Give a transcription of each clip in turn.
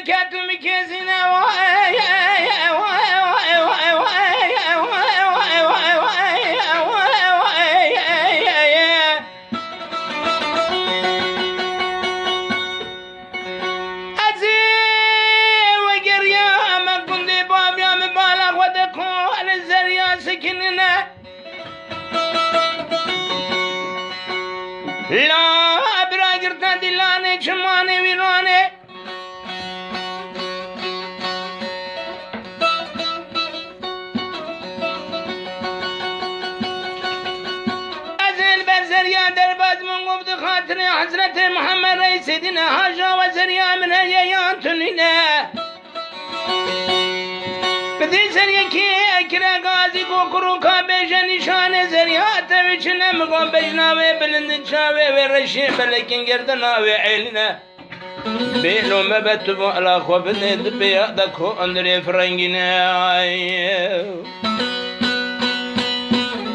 كاتم كيزنا لا براجرتا دلانه چمانه ویرانه ازل برزریا درباز من گفت خاطر حضرت محمد رئیس دین حاجا و زریا من هیان تنینه بدی زریا کی اکرا غازی کو کرو کا بیش نشان زریات وچنه مگم بجناوه بلند چاوه و رشی بلکن گردناوه علنه بیلو مبتبو علا خوبنه دبیا دکو اندری فرنگینه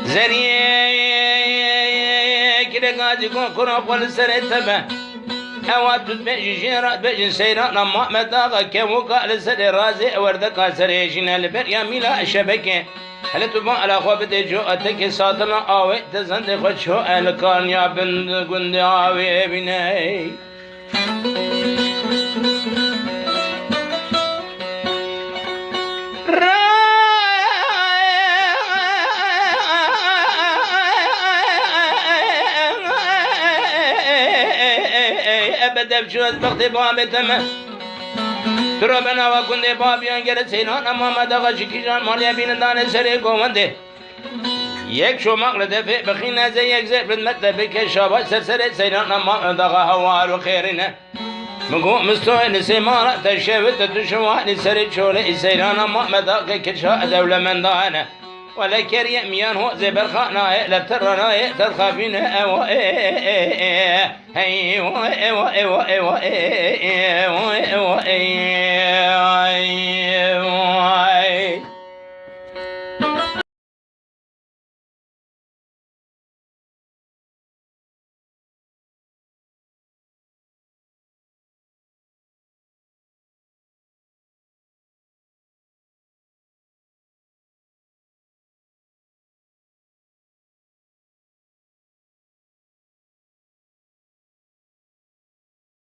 زریه کره غازی کو کرو قل سره تبه اوات بيجي جيرات بيجي سيران محمد آقا كم قال سر رازي وردك سريشين البر يا ميلا شبكه هل تبغى على خواب تجو أتك ساتنا آوي تزند خشوا الكان يا بند قند آوي بناي أبدا بشوز بختي بابي تمام ترى بنا وكندي بابيان جرت سينان محمد آقا شكيشان ماليا بين دان سري قومنده یک شماق لدفع بخينا زي یک زي بدمت بك شابات سرسرت سينان محمد آقا هوار وخيرنا مقو مستوى سيمارة تشوت تشوى سري شولي سينان محمد آقا كشاء دولة من دانا ولا كريم ميان هو زي برخانا لا ترانا ترخافين ايوا ايوا ايوا ايوا ايوا ايوا